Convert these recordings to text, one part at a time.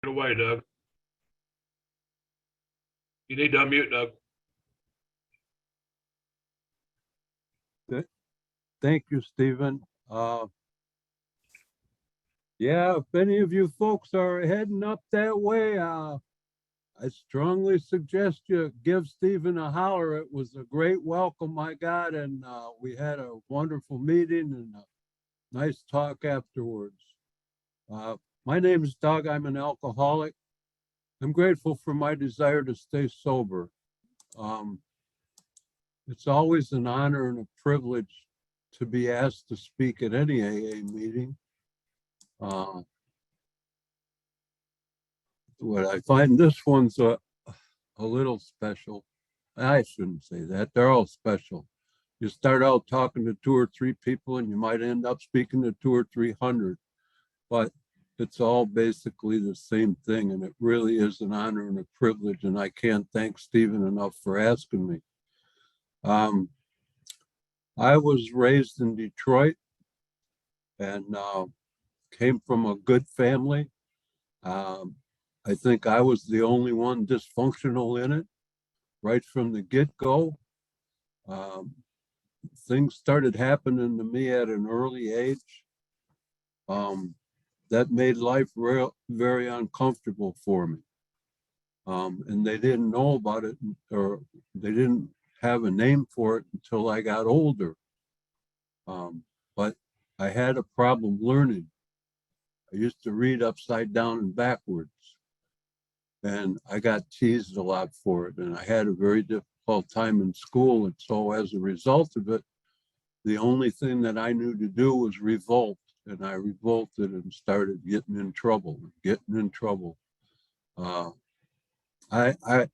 Get away, Doug. You need to unmute, Doug. Thank you, Stephen. Yeah, if any of you folks are heading up that way, I strongly suggest you give Stephen a holler. It was a great welcome I got, and we had a wonderful meeting and a nice talk afterwards. My name is Doug. I'm an alcoholic. I'm grateful for my desire to stay sober. It's always an honor and a privilege to be asked to speak at any AA meeting. What I find this one's a little special. I shouldn't say that. They're all special. You start out talking to 2 or 3 people and you might end up speaking to 200 or 300, but it's all basically the same thing. And it really is an honor and a privilege. And I can't thank Stephen enough for asking me. I was raised in Detroit and came from a good family. I think I was the only one dysfunctional in it right from the get-go. Things started happening to me at an early age that made life very uncomfortable for me. And they didn't know about it, or they didn't have a name for it until I got older. But I had a problem learning. I used to read upside down and backwards. And I got teased a lot for it. And I had a very difficult time in school. And so as a result of it, the only thing that I knew to do was revolt. And I revolted and started getting in trouble. I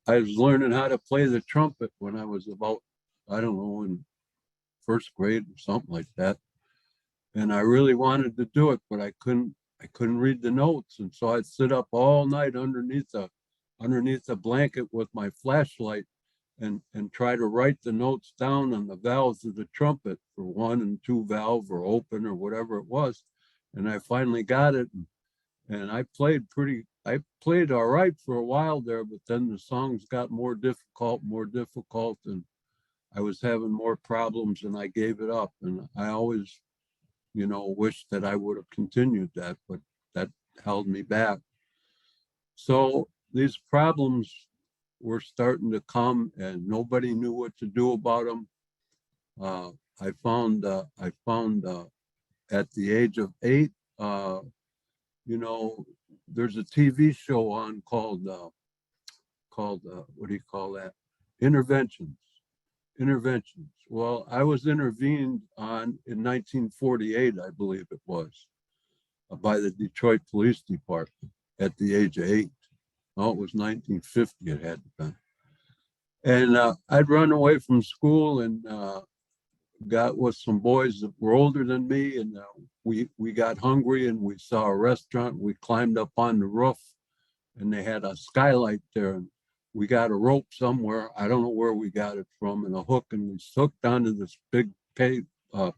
was learning how to play the trumpet when I was about, I don't know, in first grade or something like that. And I really wanted to do it, but I couldn't read the notes. And so I'd sit up all night underneath a blanket with my flashlight and try to write the notes down on the valves of the trumpet for 1 and 2 valve or open or whatever it was. And I finally got it. And I played all right for a while there, but then the songs got more difficult, and I was having more problems and I gave it up. And I always, wished that I would have continued that, but that held me back. So these problems were starting to come and nobody knew what to do about them. I found at the age of 8, there's a TV show on called what do you call that? Interventions. Well, I was intervened on in 1948, I believe it was, by the Detroit Police Department at the age of 8. Oh, it was 1950, it had been. And I'd run away from school and got with some boys that were older than me, and we got hungry and we saw a restaurant. We climbed up on the roof and they had a skylight there, and we got a rope somewhere. I don't know where we got it from, and a hook, and we hooked onto this big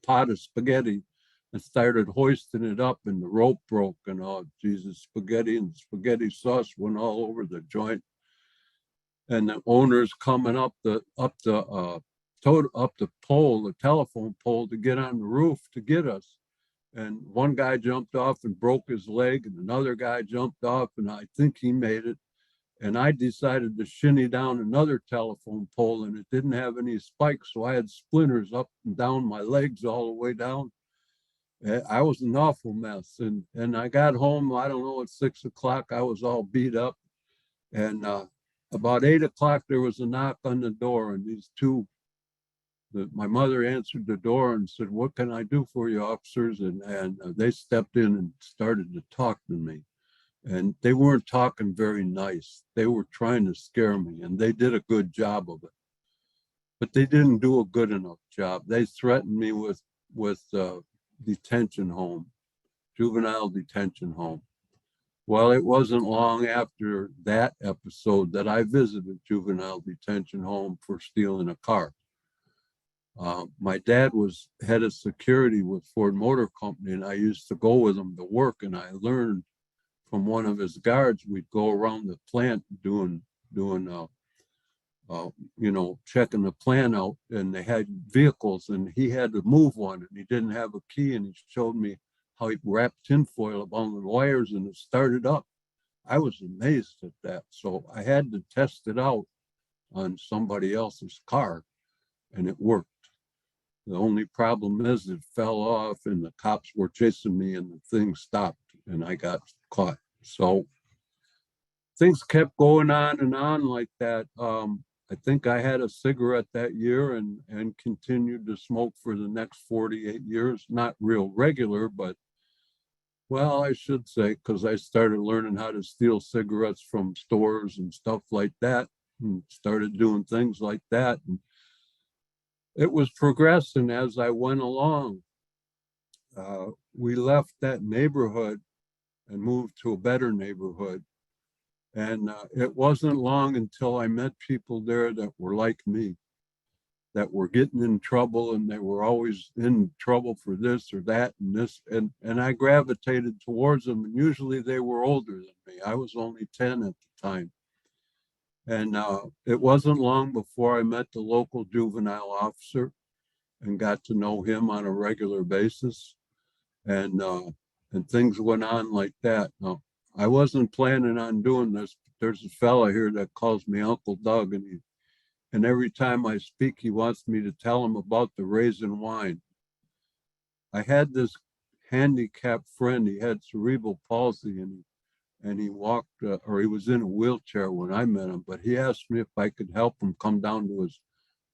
pot of spaghetti and started hoisting it up, and the rope broke, and Jesus, spaghetti and spaghetti sauce went all over the joint. And the owner's coming up the pole, the telephone pole, to get on the roof to get us. And one guy jumped off and broke his leg, and another guy jumped off, and I think he made it. And I decided to shinny down another telephone pole, and it didn't have any spikes, so I had splinters up and down my legs all the way down. I was an awful mess. And I got home, I don't know, at 6 o'clock. I was all beat up. And about 8 o'clock, there was a knock on the door, and these two, my mother answered the door and said, "What can I do for you, officers?" And they stepped in and started to talk to me. And they weren't talking very nice. They were trying to scare me, and they did a good job of it. But they didn't do a good enough job. They threatened me with detention home, juvenile detention home. Well, it wasn't long after that episode that I visited juvenile detention home for stealing a car. My dad was head of security with Ford Motor Company, and I used to go with him to work, and I learned from one of his guards. We'd go around the plant doing checking the plant out, and they had vehicles, and he had to move one, and he didn't have a key, and he showed me how he wrapped tinfoil around the wires, and it started up. I was amazed at that. So I had to test it out on somebody else's car, and it worked. The only problem is it fell off, and the cops were chasing me, and the thing stopped, and I got caught. So things kept going on like that. I think I had a cigarette that year and continued to smoke for the next 48 years. Not real regular, but well, I should say, because I started learning how to steal cigarettes from stores and stuff like that, and started doing things like that. And it was progressing as I went along. We left that neighborhood and moved to a better neighborhood. And it wasn't long until I met people there that were like me, that were getting in trouble, and they were always in trouble for this or that and this. And I gravitated towards them. And usually they were older than me. I was only 10 at the time. And it wasn't long before I met the local juvenile officer and got to know him on a regular basis. And things went on like that. Now, I wasn't planning on doing this, but there's a fella here that calls me Uncle Doug, and every time I speak, he wants me to tell him about the raisin wine. I had this handicapped friend. He had cerebral palsy, and he walked, or he was in a wheelchair when I met him. But he asked me if I could help him come down to his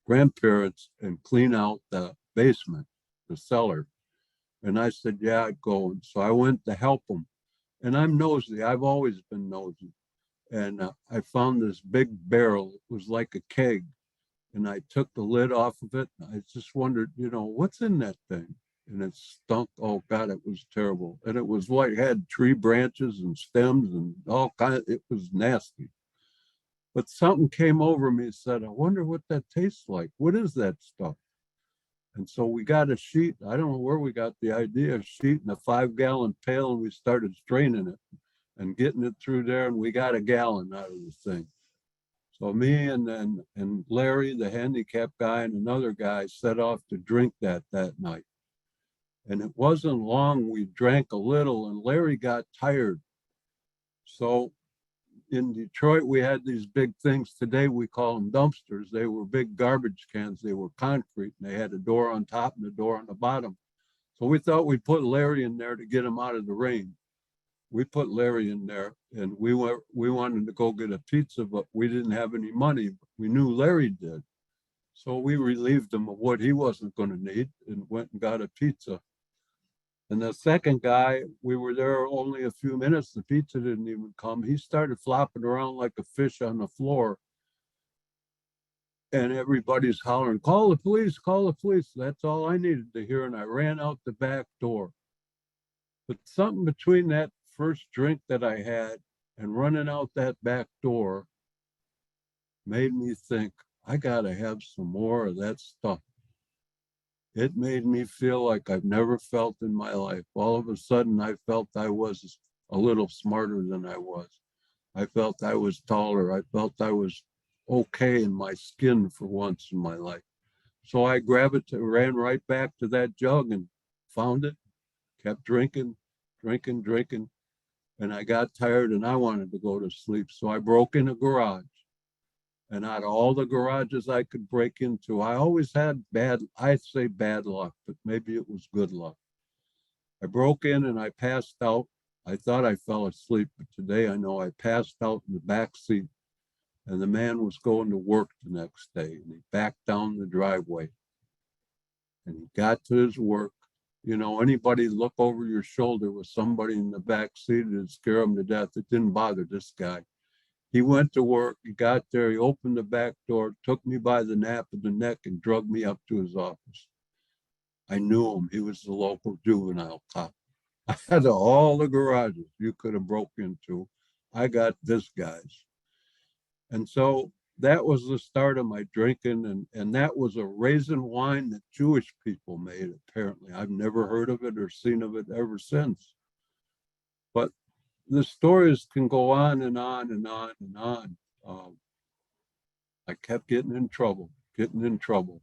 grandparents and clean out the basement, the cellar. And I said, yeah, I'd go. And so I went to help him. And I'm nosy. I've always been nosy. And I found this big barrel. It was like a keg. And I took the lid off of it. I just wondered, what's in that thing? And it stunk. Oh God, it was terrible. And it was like, had tree branches and stems and all kinds. It was nasty. But something came over me and said, I wonder what that tastes like. What is that stuff? And so we got a sheet. I don't know where we got the idea, a sheet and a 5-gallon pail, and we started straining it and getting it through there, and we got a gallon out of the thing. So me and Larry, the handicapped guy, and another guy set off to drink that night. And it wasn't long, we drank a little, and Larry got tired. So in Detroit, we had these big things. Today, we call them dumpsters. They were big garbage cans. They were concrete, and they had a door on top and a door on the bottom. So we thought we'd put Larry in there to get him out of the rain. We put Larry in there, and we wanted to go get a pizza, but we didn't have any money. We knew Larry did. So we relieved him of what he wasn't going to need and went and got a pizza. And the second guy, we were there only a few minutes. The pizza didn't even come. He started flopping around like a fish on the floor. And everybody's hollering, call the police, call the police. That's all I needed to hear. And I ran out the back door. But something between that first drink that I had and running out that back door made me think, I got to have some more of that stuff. It made me feel like I've never felt in my life. All of a sudden, I felt I was a little smarter than I was. I felt I was taller. I felt I was okay in my skin for once in my life. So I ran right back to that jug and found it, kept drinking. And I got tired and I wanted to go to sleep. So I broke in a garage. And out of all the garages I could break into, I always had I'd say bad luck, but maybe it was good luck. I broke in and I passed out. I thought I fell asleep, but today I know I passed out in the back seat. And the man was going to work the next day, and he backed down the driveway. And he got to his work. Anybody look over your shoulder with somebody in the back seat, it'd scare him to death. It didn't bother this guy. He went to work, he got there, he opened the back door, took me by the nape of the neck and drugged me up to his office. I knew him. He was the local juvenile cop. I had all the garages you could have broke into. I got this guy's. And so that was the start of my drinking. And that was a raisin wine that Jewish people made, apparently. I've never heard of it or seen of it ever since. But the stories can go on and on and on and on. Um, I kept getting in trouble, getting in trouble.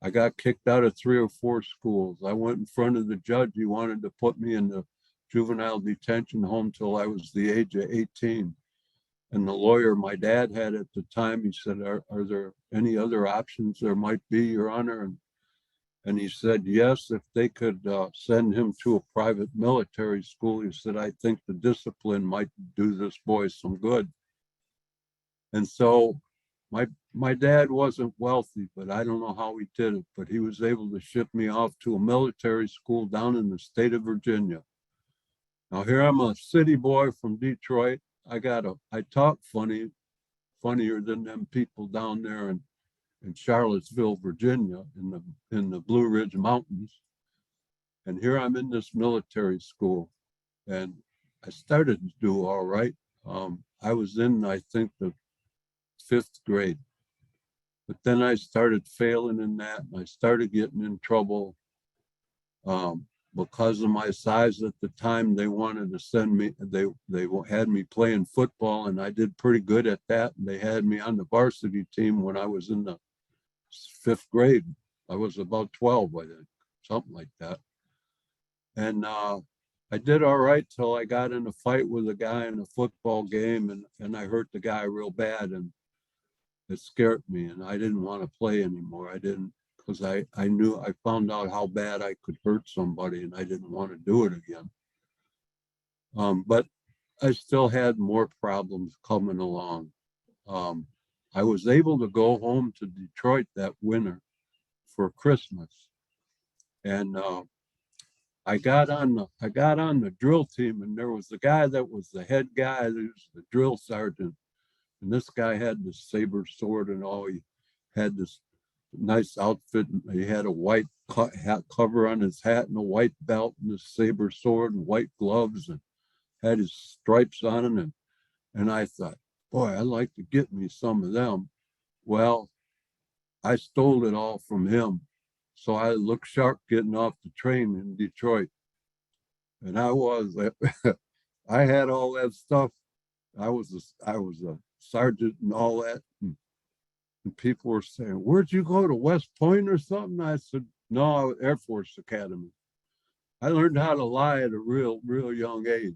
I got kicked out of 3 or 4 schools. I went in front of the judge. He wanted to put me in the juvenile detention home till I was the age of 18. And the lawyer my dad had at the time, he said, are there any other options there might be, Your Honor? And he said, yes, if they could send him to a private military school. He said, I think the discipline might do this boy some good. And so my dad wasn't wealthy, but I don't know how he did it, but he was able to ship me off to a military school down in the state of Virginia. Now here I'm a city boy from Detroit. I talk funnier than them people down there in Charlottesville, Virginia, in the Blue Ridge Mountains. And here I'm in this military school, and I started to do all right. I was in, I think, the 5th grade. But then I started failing in that, and I started getting in trouble because of my size at the time. They wanted to send me. They had me playing football, and I did pretty good at that. And they had me on the varsity team when I was in the 5th grade. I was about 12, I think, something like that. And I did all right till I got in a fight with a guy in a football game, and I hurt the guy real bad, and it scared me, and I didn't want to play anymore. I didn't, because I knew, I found out how bad I could hurt somebody, and I didn't want to do it again. But I still had more problems coming along. I was able to go home to Detroit that winter for Christmas, and I got on the drill team, and there was the guy that was the head guy, who was the drill sergeant. And this guy had this saber sword and all. He had this nice outfit. And he had a white hat cover on his hat and a white belt and a saber sword and white gloves and had his stripes on him. And I thought, boy, I'd like to get me some of them. Well, I stole it all from him. So I looked sharp getting off the train in Detroit. And I had all that stuff. I was a sergeant and all that. And people were saying, where'd you go, to West Point or something? I said, no, Air Force Academy. I learned how to lie at a real young age.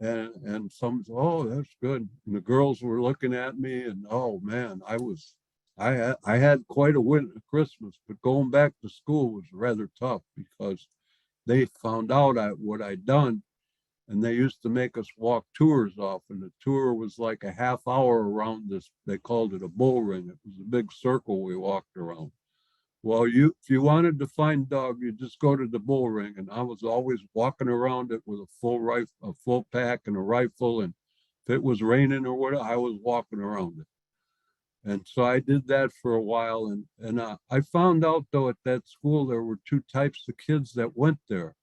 And some said, oh, that's good. And the girls were looking at me, and oh man, I had quite a winter Christmas, but going back to school was rather tough because they found out what I'd done. And they used to make us walk tours off, and the tour was like a half hour around this. They called it a bull ring. It was a big circle we walked around. Well, if you wanted to find dog, you just go to the bull ring, and I was always walking around it with a full pack, and a rifle. And if it was raining or whatever, I was walking around it. And so I did that for a while, and I found out though at that school there were 2 types of kids that went there.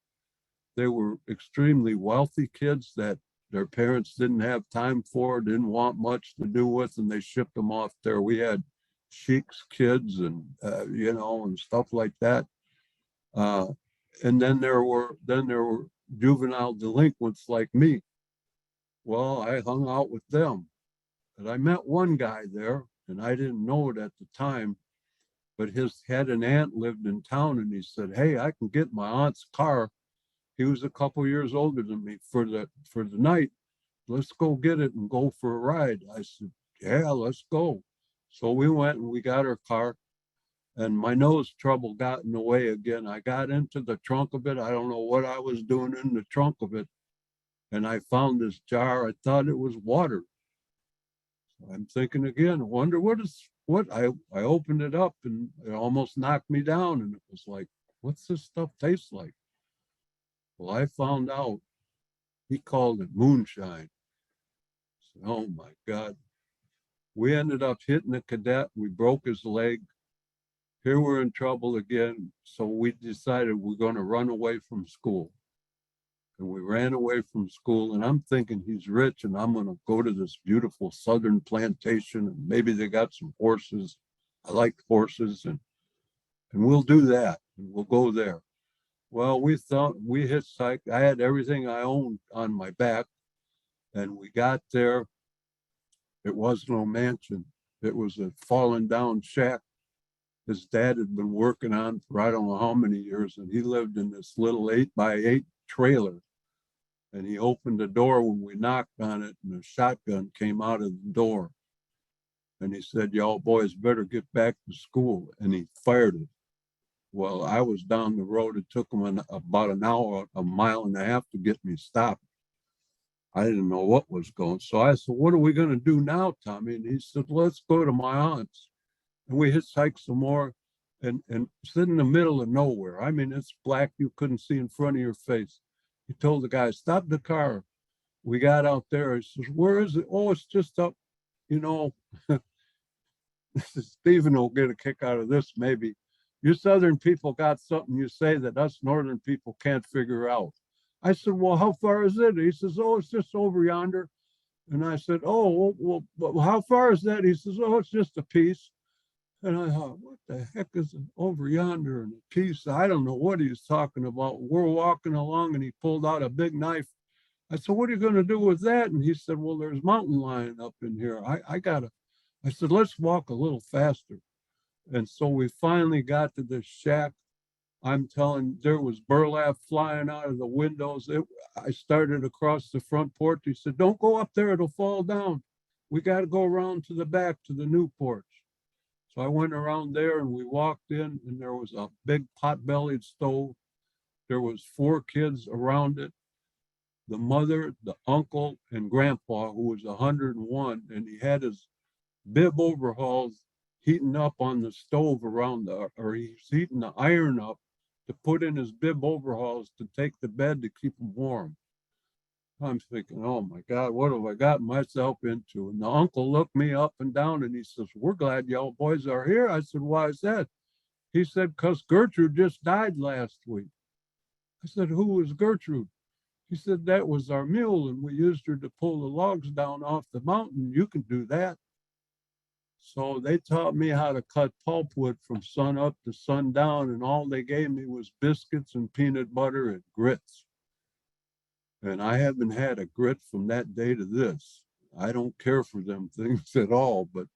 They were extremely wealthy kids that their parents didn't have time for, didn't want much to do with, and they shipped them off there. We had sheiks kids and and stuff like that. Uh, and then there were juvenile delinquents like me. Well, I hung out with them, and I met one guy there, and I didn't know it at the time, but his had an aunt lived in town, and he said, "Hey, I can get my aunt's car." He was a couple years older than me for the night. Let's go get it and go for a ride. I said, yeah, let's go. So we went and we got our car, and my nose trouble got in the way again. I got into the trunk of it. I don't know what I was doing in the trunk of it. And I found this jar. I thought it was water. So I'm thinking again, I wonder what I opened it up, and it almost knocked me down. And it was like, what's this stuff taste like? Well, I found out he called it moonshine. So, oh my God. We ended up hitting a cadet. We broke his leg. Here we're in trouble again. So we decided we're going to run away from school. And we ran away from school. And I'm thinking he's rich, and I'm going to go to this beautiful southern plantation, and maybe they got some horses. I like horses, and we'll do that. And we'll go there. Well, we thought we hitchhiked. I had everything I owned on my back. And we got there. It was no mansion. It was a fallen down shack his dad had been working on for I don't know how many years. And he lived in this little 8x8 trailer. And he opened the door when we knocked on it, and a shotgun came out of the door. And he said, "Y'all boys better get back to school." And he fired it. Well, I was down the road. It took him about an hour, a mile and a half to get me stopped. I didn't know what was going. So I said, "What are we going to do now, Tommy?" And he said, "Let's go to my aunt's." And we hitchhiked some more and sit in the middle of nowhere. I mean, it's black. You couldn't see in front of your face. He told the guy, "Stop the car." We got out there. He says, "Where is it?" "Oh, it's just up, you know." Stephen will get a kick out of this, maybe. "You Southern people got something you say that us Northern people can't figure out." I said, "Well, how far is it?" He says, "Oh, it's just over yonder." And I said, "Oh, well, how far is that?" He says, "Oh, it's just a piece." And I thought, what the heck is over yonder in a piece? I don't know what he's talking about. We're walking along and he pulled out a big knife. I said, "What are you going to do with that?" And he said, "Well, there's mountain lion up in here. I said, "Let's walk a little faster." And so we finally got to this shack. I'm telling, there was burlap flying out of the windows. I started across the front porch. He said, "Don't go up there, it'll fall down. We got to go around to the back to the new porch." So I went around there and we walked in, and there was a big pot-bellied stove. There was 4 kids around it, the mother, the uncle, and grandpa, who was 101, and he had his bib overhauls heating up on the stove or he's heating the iron up to put in his bib overhauls to take the bed to keep him warm. I'm thinking, oh my God, what have I gotten myself into? And the uncle looked me up and down and he says, "We're glad y'all boys are here." I said, "Why is that?" He said, "Because Gertrude just died last week." I said, "Who was Gertrude?" He said, "That was our mule, and we used her to pull the logs down off the mountain. You can do that." So they taught me how to cut pulpwood from sun up to sundown, and all they gave me was biscuits and peanut butter and grits. And I haven't had a grit from that day to this. I don't care for them things at all, but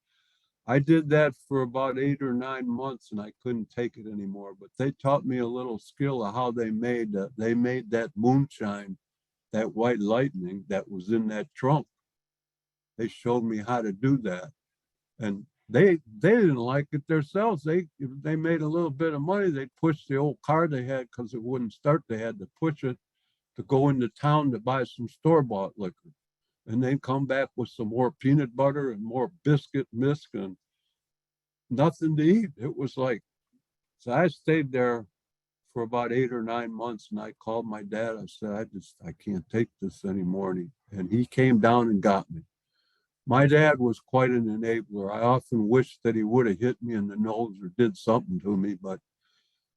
I did that for about 8 or 9 months and I couldn't take it anymore. But they taught me a little skill of how they made that moonshine, that white lightning that was in that trunk. They showed me how to do that. And they didn't like it themselves. If they made a little bit of money, they'd push the old car they had because it wouldn't start. They had to push it to go into town to buy some store-bought liquor. And then come back with some more peanut butter and more biscuit mix and nothing to eat. It was like, so I stayed there for about 8 or 9 months and I called my dad. I said, I can't take this anymore. And he came down and got me. My dad was quite an enabler. I often wished that he would have hit me in the nose or did something to me, but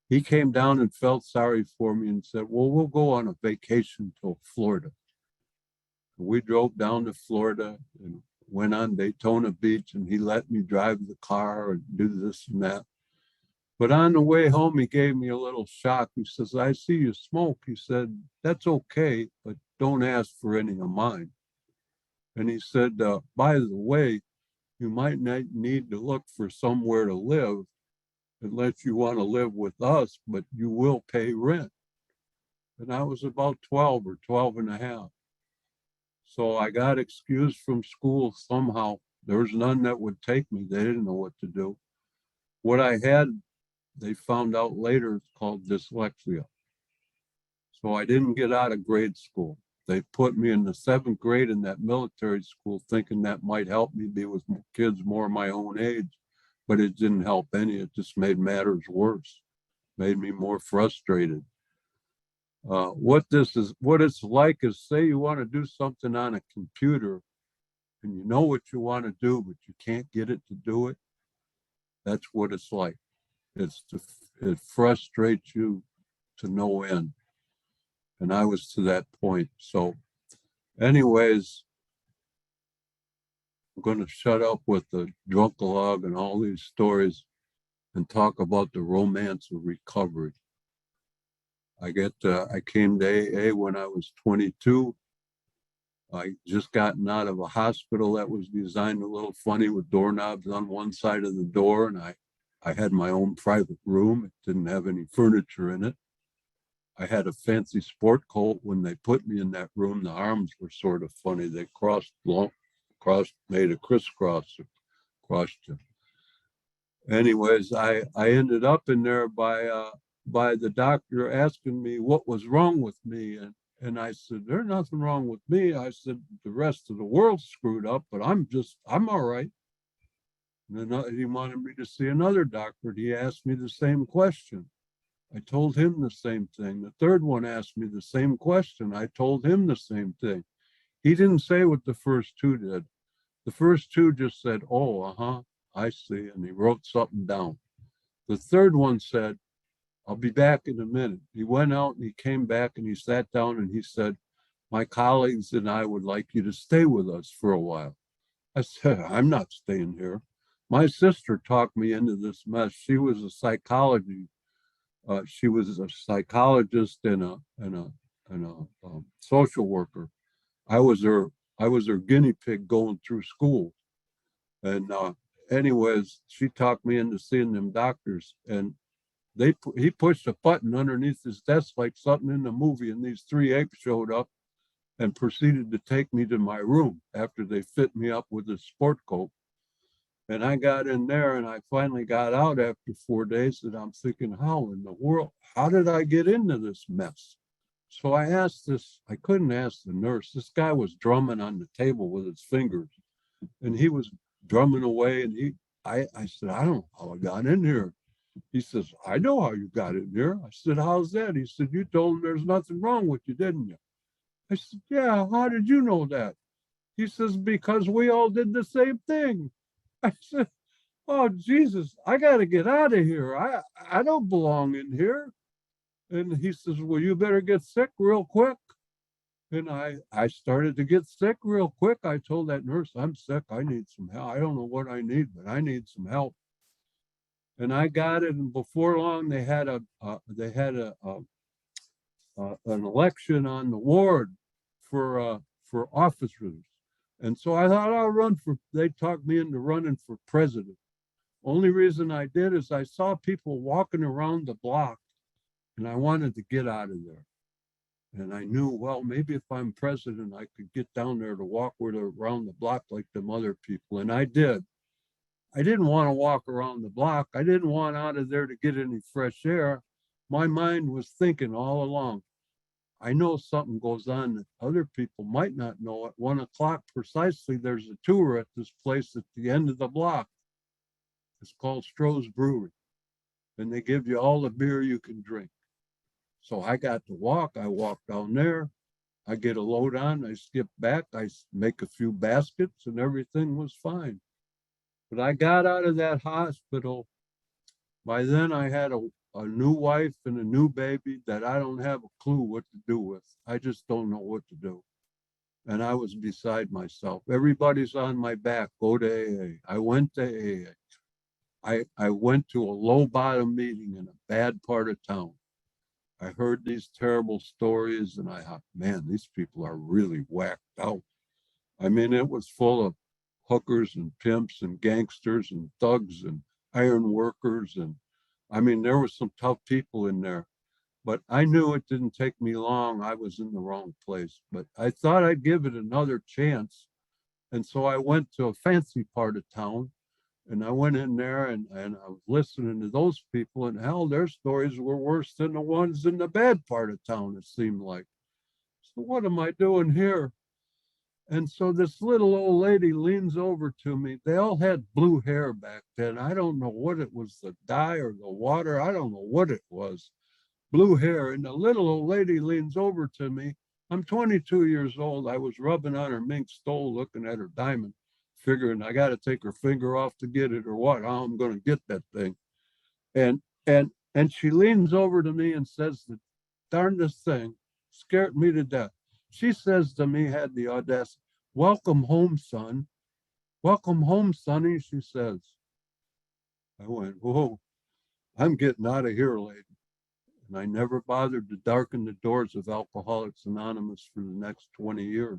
he came down and felt sorry for me and said, "Well, we'll go on a vacation to Florida." We drove down to Florida and went on Daytona Beach, and he let me drive the car and do this and that. But on the way home, he gave me a little shock. He says, "I see you smoke." He said, "That's okay, but don't ask for any of mine." And he said, "By the way, you might need to look for somewhere to live unless you want to live with us, but you will pay rent." And I was about 12 or 12 and a half. So I got excused from school somehow. There was none that would take me. They didn't know what to do. What I had, they found out later, it's called dyslexia. So I didn't get out of grade school. They put me in the 7th grade in that military school thinking that might help me be with kids more my own age, but it didn't help any. It just made matters worse, made me more frustrated. What it's like is, say you want to do something on a computer and you know what you want to do, but you can't get it to do it. That's what it's like. It frustrates you to no end. And I was to that point. So anyways, I'm going to shut up with the drunkalog and all these stories and talk about the romance of recovery. I came to AA when I was 22. I just gotten out of a hospital that was designed a little funny with doorknobs on one side of the door. And I had my own private room. It didn't have any furniture in it. I had a fancy sport coat. When they put me in that room, the arms were sort of funny. They made a crisscross across you. Anyways, I ended up in there by the doctor asking me what was wrong with me. And I said, there's nothing wrong with me. I said, the rest of the world's screwed up, but I'm all right. And then he wanted me to see another doctor. He asked me the same question. I told him the same thing. The third one asked me the same question. I told him the same thing. He didn't say what the first two did. The first two just said, oh, I see. And he wrote something down. The third one said, I'll be back in a minute. He went out and he came back and he sat down and he said, my colleagues and I would like you to stay with us for a while. I said, I'm not staying here. My sister talked me into this mess. She was a psychologist and a social worker. I was her guinea pig going through school. And anyways, she talked me into seeing them doctors, and he pushed a button underneath his desk like something in the movie, and these three apes showed up and proceeded to take me to my room after they fit me up with a sport coat. And I got in there and I finally got out after 4 days, and I'm thinking, how in the world, how did I get into this mess? So I couldn't ask the nurse. This guy was drumming on the table with his fingers, and he was drumming away. And I said, I don't know how I got in here. He says, I know how you got in here. I said, how's that? He said, you told him there's nothing wrong with you, didn't you? I said, yeah, how did you know that? He says, because we all did the same thing. I said, oh, Jesus, I got to get out of here. I don't belong in here. And he says, well, you better get sick real quick. And I started to get sick real quick. I told that nurse, I'm sick. I need some help. I don't know what I need, but I need some help. And I got it. And before long, they had an election on the ward for officers. And so I thought they talked me into running for president. Only reason I did is I saw people walking around the block and I wanted to get out of there. And I knew, well, maybe if I'm president, I could get down there to walk around the block like them other people. And I did. I didn't want to walk around the block. I didn't want out of there to get any fresh air. My mind was thinking all along, I know something goes on that other people might not know. At 1 o'clock precisely, there's a tour at this place at the end of the block. It's called Stroh's Brewery, and they give you all the beer you can drink. So I got to walk. I walked down there. I get a load on. I skip back. I make a few baskets, and everything was fine. But I got out of that hospital. By then, I had a new wife and a new baby that I don't have a clue what to do with. I just don't know what to do. And I was beside myself. Everybody's on my back. Go to AA. I went to AA. I went to a low bottom meeting in a bad part of town. I heard these terrible stories and I thought, man, these people are really whacked out. I mean, it was full of hookers and pimps and gangsters and thugs and iron workers. And I mean, there were some tough people in there, but I knew it didn't take me long. I was in the wrong place, but I thought I'd give it another chance. And so I went to a fancy part of town. And I went in there and I was listening to those people, and hell, their stories were worse than the ones in the bad part of town, it seemed like. So what am I doing here? And so this little old lady leans over to me. They all had blue hair back then. I don't know what it was, the dye or the water. I don't know what it was. Blue hair. And the little old lady leans over to me. I'm 22 years old. I was rubbing on her mink stole, looking at her diamond, figuring I got to take her finger off to get it or what. How I'm going to get that thing. And she leans over to me and says the darndest thing, scared me to death. She says to me, had the audacity, welcome home, son. Welcome home, sonny, she says. I went, whoa, I'm getting out of here, lady. And I never bothered to darken the doors of Alcoholics Anonymous for the next 20 years.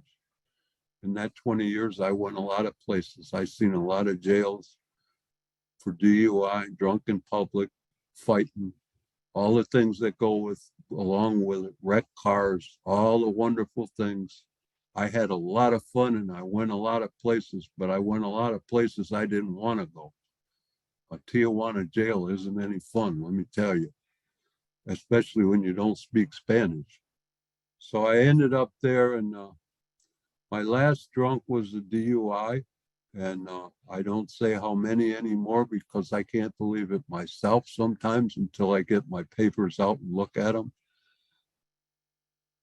In that 20 years, I went a lot of places. I seen a lot of jails for DUI, drunk in public, fighting, all the things that go with along with it, wrecked cars, all the wonderful things. I had a lot of fun and I went a lot of places, but I went a lot of places I didn't want to go. A Tijuana jail isn't any fun, let me tell you, especially when you don't speak Spanish. So I ended up there, and my last drunk was a DUI. And I don't say how many anymore because I can't believe it myself sometimes until I get my papers out and look at them.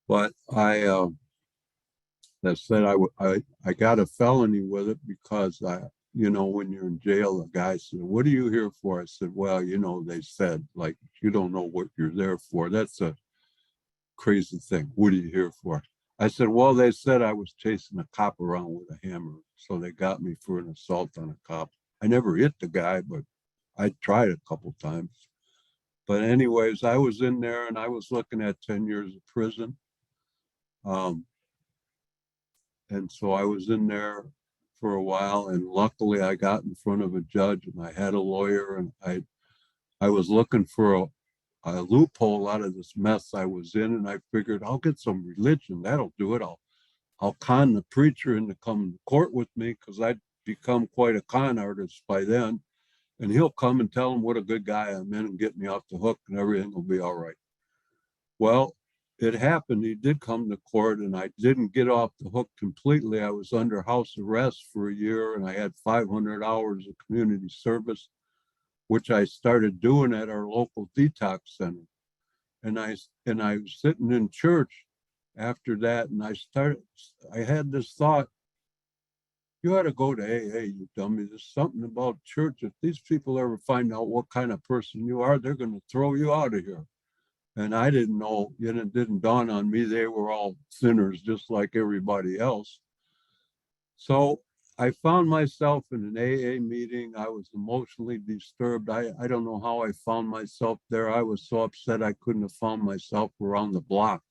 But that said, I got a felony with it because when you're in jail, the guy said, "What are you here for?" I said, "Well, they said, like, you don't know what you're there for. That's a crazy thing. What are you here for?" I said, "Well, they said I was chasing a cop around with a hammer. So they got me for an assault on a cop. I never hit the guy, but I tried a couple times." But anyways, I was in there and I was looking at 10 years of prison. And so I was in there for a while, and luckily I got in front of a judge and I had a lawyer, and I was looking for a loophole out of this mess I was in, and I figured I'll get some religion. That'll do it. I'll con the preacher into coming to court with me because I'd become quite a con artist by then. And he'll come and tell him what a good guy I'm in and get me off the hook and everything will be all right. Well, it happened. He did come to court and I didn't get off the hook completely. I was under house arrest for a year and I had 500 hours of community service, which I started doing at our local detox center. And I was sitting in church after that, and I had this thought: you ought to go to AA, you dummy. There's something about church. If these people ever find out what kind of person you are, they're going to throw you out of here. And I didn't know, it didn't dawn on me. They were all sinners just like everybody else. So I found myself in an AA meeting. I was emotionally disturbed. I don't know how I found myself there. I was so upset I couldn't have found myself around the block.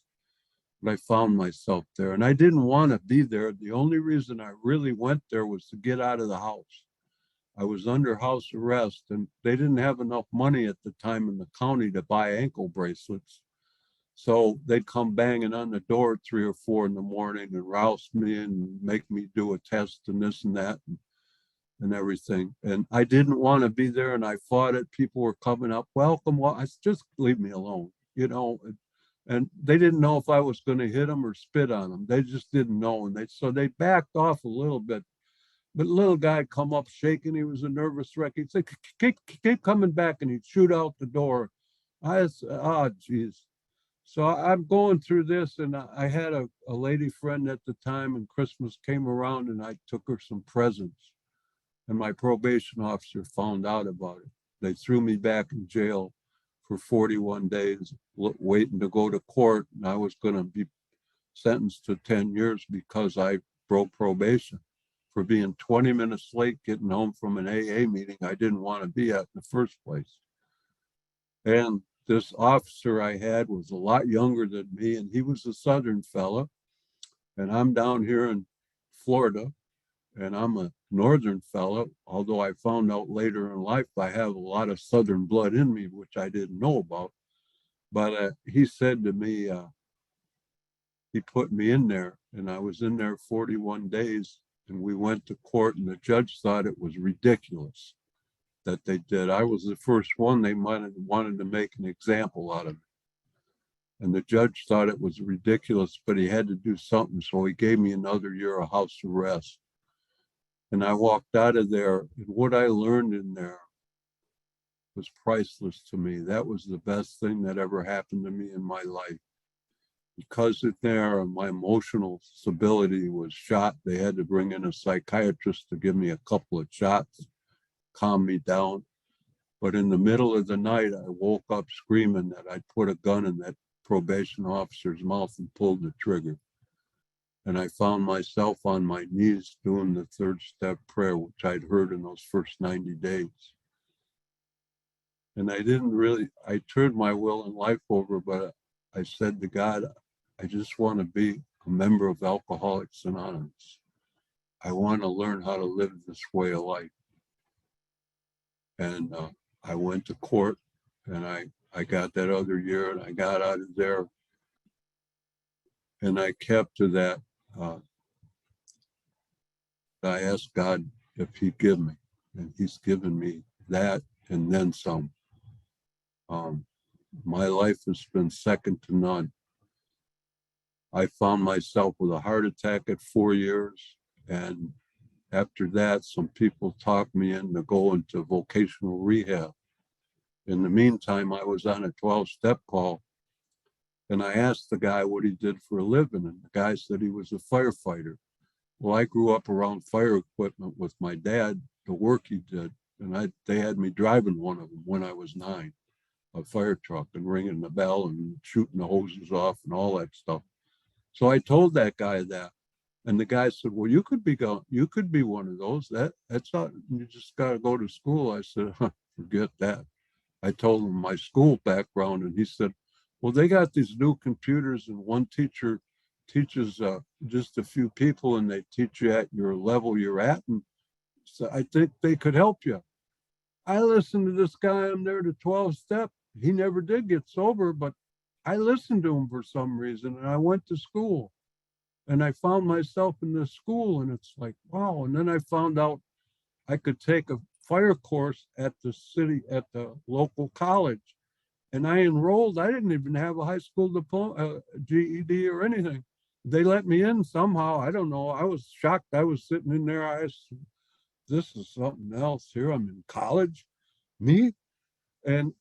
But I found myself there, and I didn't want to be there. The only reason I really went there was to get out of the house. I was under house arrest, and they didn't have enough money at the time in the county to buy ankle bracelets. So they'd come banging on the door at 3 or 4 in the morning and rouse me and make me do a test and this and that and everything. And I didn't want to be there, and I fought it. People were coming up, welcome. Well, I said, just leave me alone, And they didn't know if I was going to hit them or spit on them. They just didn't know. And they backed off a little bit. But the little guy come up shaking. He was a nervous wreck. He'd say, keep coming back, and he'd shoot out the door. I said, oh, geez. So I'm going through this, and I had a lady friend at the time, and Christmas came around, and I took her some presents. And my probation officer found out about it. They threw me back in jail for 41 days, waiting to go to court. And I was going to be sentenced to 10 years because I broke probation for being 20 minutes late getting home from an AA meeting I didn't want to be at in the first place. And this officer I had was a lot younger than me, and he was a Southern fella. And I'm down here in Florida, and I'm a Northern fellow, although I found out later in life I have a lot of Southern blood in me, which I didn't know about. But he said to me, he put me in there, and I was in there 41 days, and we went to court, and the judge thought it was ridiculous that they did. I was the first one. They might have wanted to make an example out of me. And the judge thought it was ridiculous, but he had to do something. So he gave me another year of house arrest. And I walked out of there, and what I learned in there was priceless to me. That was the best thing that ever happened to me in my life. Because in there, my emotional stability was shot. They had to bring in a psychiatrist to give me a couple of shots, calm me down. But in the middle of the night, I woke up screaming that I'd put a gun in that probation officer's mouth and pulled the trigger. And I found myself on my knees doing the third step prayer, which I'd heard in those first 90 days. And I turned my will and life over, but I said to God, I just want to be a member of Alcoholics Anonymous. I want to learn how to live this way of life. And I went to court, and I got that other year, and I got out of there, and I kept to that. I asked God if he'd give me, and he's given me that and then some. Um, my life has been second to none. I found myself with a heart attack at 4 years, and after that, some people talked me into going to vocational rehab. In the meantime, I was on a 12-step call, and I asked the guy what he did for a living, and the guy said he was a firefighter. Well, I grew up around fire equipment with my dad, the work he did, and they had me driving one of them when I was 9, a fire truck, and ringing the bell and shooting the hoses off and all that stuff. So I told that guy that, and the guy said, "Well, you could be one of those. That's not. You just got to go to school." I said, "Forget that." I told him my school background, and he said, "Well, they got these new computers, and one teacher teaches just a few people, and they teach you at your level you're at, and so I think they could help you." I listened to this guy. I'm there to 12 step. He never did get sober, but I listened to him for some reason, and I went to school, and I found myself in this school, and it's like, wow. And then I found out I could take a fire course at the local college. And I enrolled. I didn't even have a high school diploma, GED or anything. They let me in somehow. I don't know. I was shocked. I was sitting in there. I said, this is something else here. I'm in college, me. And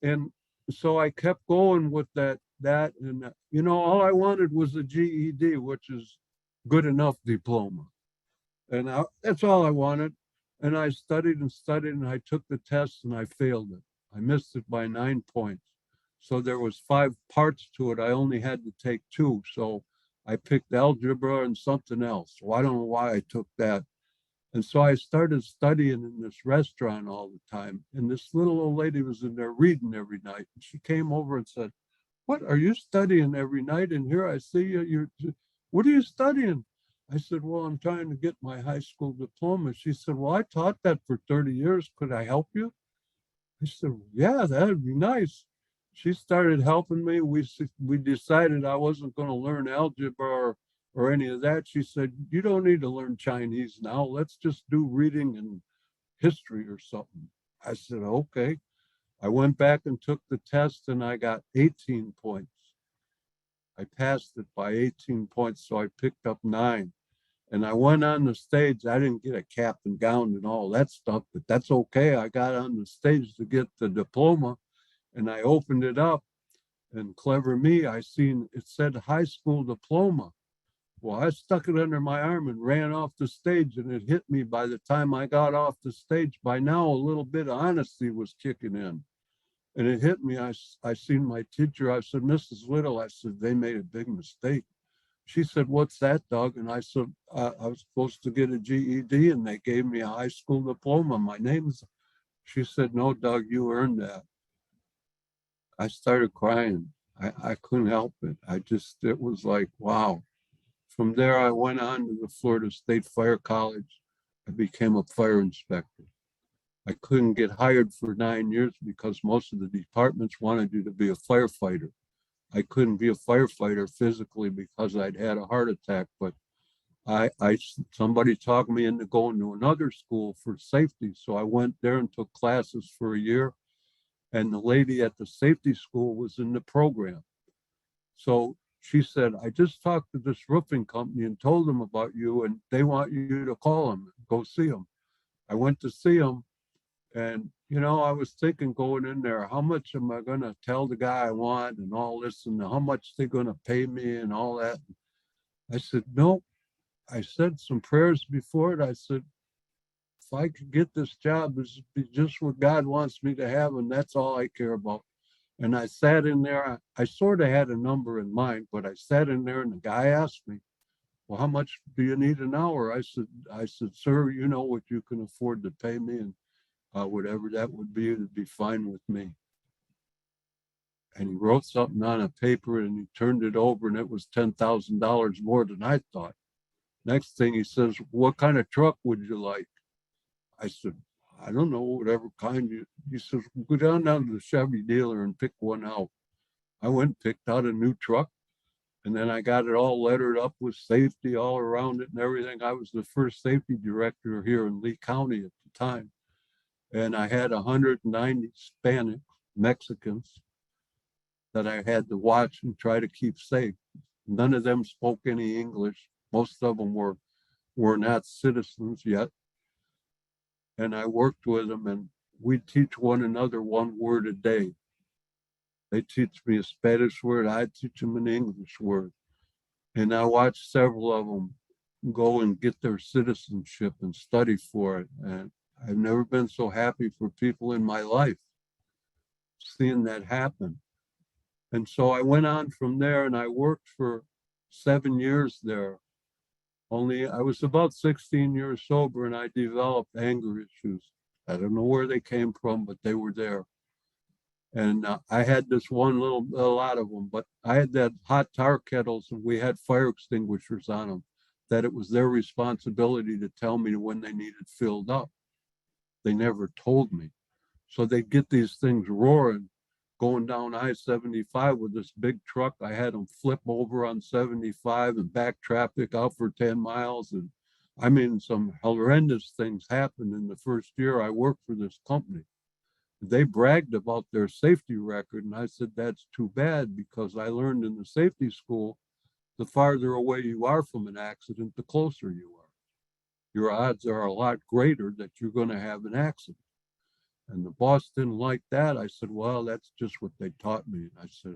so I kept going with and all I wanted was a GED, which is good enough diploma. And that's all I wanted. And I studied and studied, and I took the test, and I failed it. I missed it by 9 points. So there was 5 parts to it. I only had to take 2. So I picked algebra and something else. So I don't know why I took that. And so I started studying in this restaurant all the time. And this little old lady was in there reading every night. And she came over and said, "What are you studying every night? And here I see you. What are you studying?" I said, "Well, I'm trying to get my high school diploma." She said, "Well, I taught that for 30 years. Could I help you?" I said, "Yeah, that'd be nice." She started helping me. We decided I wasn't going to learn algebra or any of that. She said, "You don't need to learn Chinese now. Let's just do reading and history or something." I said, "Okay." I went back and took the test, and I got 18 points. I passed it by 18 points, so I picked up 9. And I went on the stage. I didn't get a cap and gown and all that stuff, but that's okay. I got on the stage to get the diploma, and I opened it up, and clever me, I seen it said high school diploma. Well, I stuck it under my arm and ran off the stage, and it hit me by the time I got off the stage. By now, a little bit of honesty was kicking in. And it hit me. I seen my teacher. I said, "Mrs. Little," I said, "they made a big mistake." She said, "What's that, Doug?" And I said, I was supposed to get a GED, and they gave me a high school diploma. My name's. She said, "No, Doug, you earned that." I started crying. I couldn't help it. It was like, wow. From there, I went on to the Florida State Fire College. I became a fire inspector. I couldn't get hired for 9 years because most of the departments wanted you to be a firefighter. I couldn't be a firefighter physically because I'd had a heart attack, but somebody talked me into going to another school for safety. So I went there and took classes for a year. And the lady at the safety school was in the program. So she said, "I just talked to this roofing company and told them about you, and they want you to call them, go see them." I went to see them, and I was thinking going in there, how much am I going to tell the guy I want and all this, and how much they're going to pay me and all that. I said, "No." I said some prayers before it. I said, if I could get this job, this would be just what God wants me to have, and that's all I care about. And I sat in there. I sort of had a number in mind, but I sat in there, and the guy asked me, "Well, how much do you need an hour?" I said, "Sir, you know what you can afford to pay me, and whatever that would be, it'd be fine with me." And he wrote something on a paper, and he turned it over, and it was $10,000 more than I thought. Next thing he says, what kind of truck would you like? I said, I don't know, whatever kind you. He says, go down to the Chevy dealer and pick one out. I went and picked out a new truck, and then I got it all lettered up with safety all around it and everything. I was the first safety director here in Lee County at the time. And I had 190 Spanish Mexicans that I had to watch and try to keep safe. None of them spoke any English. Most of them were not citizens yet. And I worked with them, and we teach one another one word a day. They teach me a Spanish word, I teach them an English word. And I watched several of them go and get their citizenship and study for it. And I've never been so happy for people in my life seeing that happen. And so I went on from there, and I worked for 7 years there. Only I was about 16 years sober, and I developed anger issues. I don't know where they came from, but they were there. And I had this one a lot of them, but I had that hot tar kettles, and we had fire extinguishers on them, that it was their responsibility to tell me when they needed filled up. They never told me. So they'd get these things roaring, going down I-75 with this big truck. I had them flip over on 75 and back traffic out for 10 miles. And I mean, some horrendous things happened in the first year I worked for this company. They bragged about their safety record, and I said, that's too bad, because I learned in the safety school, the farther away you are from an accident, the closer you are. Your odds are a lot greater that you're going to have an accident. And the boss didn't like that. I said, well, that's just what they taught me. And I said,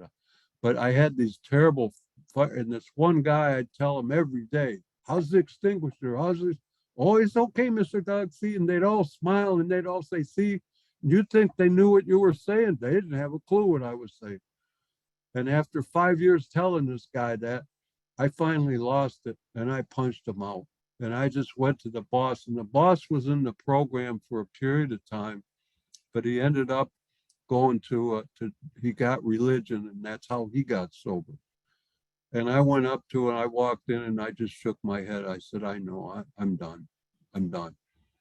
but I had these terrible fire, and this one guy, I'd tell him every day, how's the extinguisher? How's this? Oh, it's okay, Mr. Doug. See, and they'd all smile and they'd all say, see, you think they knew what you were saying. They didn't have a clue what I was saying. And after 5 years telling this guy that, I finally lost it, and I punched him out. And I just went to the boss, and the boss was in the program for a period of time, but he ended up going he got religion, and that's how he got sober. And I went up to it, I walked in, and I just shook my head. I said, I know, I'm done. I'm done.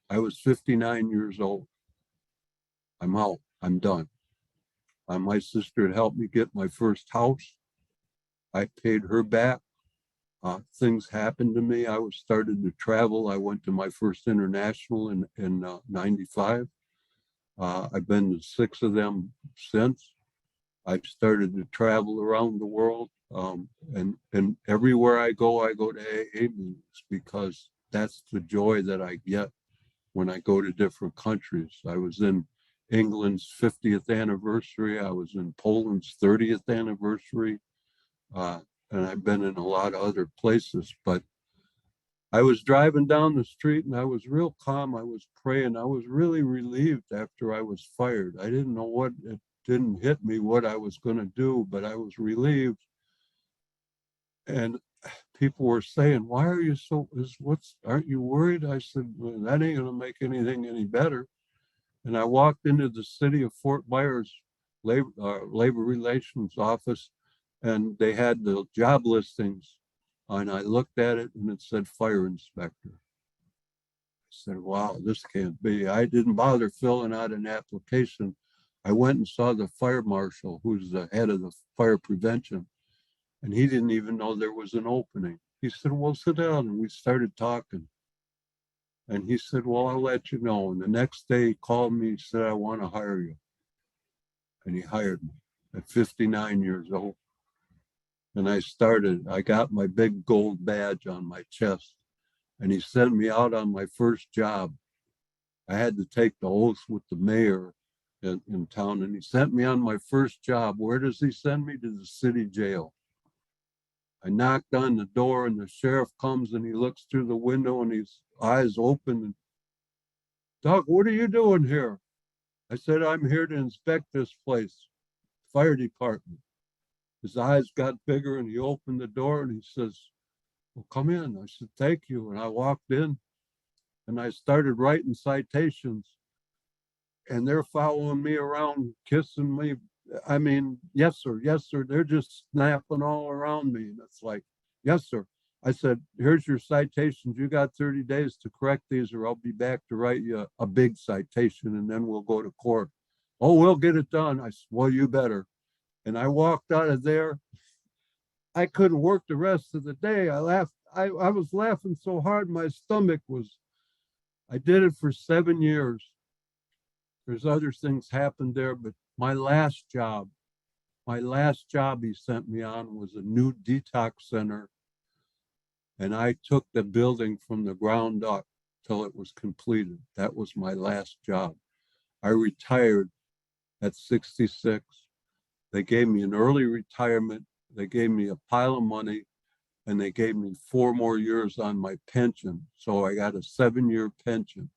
I was 59 years old. I'm out. I'm done. My sister had helped me get my first house. I paid her back. Things happened to me. I was started to travel. I went to my first international in 95. I've been to 6 of them since. I've started to travel around the world. And everywhere I go to AA meetings, because that's the joy that I get when I go to different countries. I was in England's 50th anniversary. I was in Poland's 30th anniversary. And I've been in a lot of other places, but I was driving down the street and I was real calm. I was praying. I was really relieved after I was fired. I didn't know what, it didn't hit me what I was going to do, but I was relieved. And people were saying, why are you aren't you worried? I said, well, that ain't going to make anything any better. And I walked into the city of Fort Myers labor relations office, and they had the job listings. And I looked at it and it said fire inspector. I said, wow, this can't be. I didn't bother filling out an application. I went and saw the fire marshal, who's the head of the fire prevention, and he didn't even know there was an opening. He said, well, sit down. And we started talking. And he said, well, I'll let you know. And the next day he called me, he said, I want to hire you. And he hired me at 59 years old. And I got my big gold badge on my chest, and he sent me out on my first job. I had to take the oath with the mayor in town, and he sent me on my first job. Where does he send me? To the city jail. I knocked on the door, and the sheriff comes and he looks through the window, and his eyes open. And, Doug, what are you doing here? I said, I'm here to inspect this place, fire department. His eyes got bigger, and he opened the door and he says, well, come in. I said, thank you. And I walked in and I started writing citations, and they're following me around, kissing me. I mean, yes, sir. Yes, sir. They're just snapping all around me. And it's like, yes, sir. I said, here's your citations. You got 30 days to correct these, or I'll be back to write you a big citation, and then we'll go to court. Oh, we'll get it done. I said, well, you better. And I walked out of there. I couldn't work the rest of the day. I laughed. I was laughing so hard, my stomach was, I did it for 7 years. There's other things happened there, but my last job he sent me on was a new detox center. And I took the building from the ground up till it was completed. That was my last job. I retired at 66. They gave me an early retirement. They gave me a pile of money, and they gave me 4 more years on my pension. So I got a 7-year pension.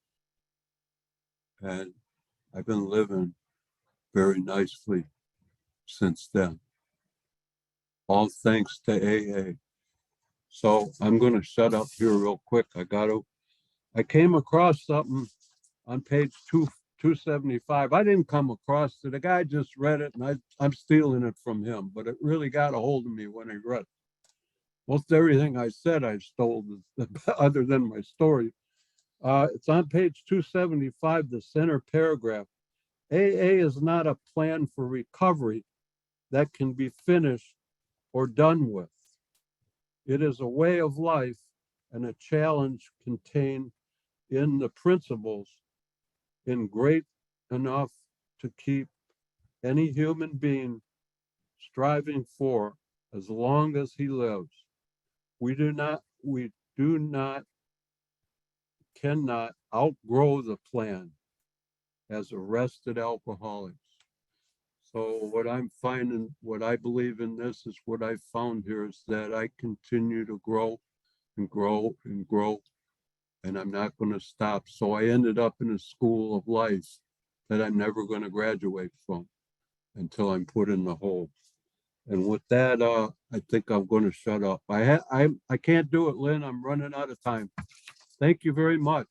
And I've been living very nicely since then. All thanks to AA. So I'm going to shut up here real quick. I came across something on page 275. I didn't come across it. The guy just read it, and I'm stealing it from him, but it really got a hold of me when I read it. Most everything I said I stole, other than my story. It's on page 275, the center paragraph. AA is not a plan for recovery that can be finished or done with. It is a way of life and a challenge contained in the principles in great enough to keep any human being striving for as long as he lives. We cannot outgrow the plan as arrested alcoholics. So what I'm finding, what I believe in this is what I found here is that I continue to grow and grow and grow, and I'm not going to stop. So I ended up in a school of life that I'm never going to graduate from until I'm put in the hole. And with that, I think I'm going to shut up. I can't do it, Lynn. I'm running out of time. Thank you very much.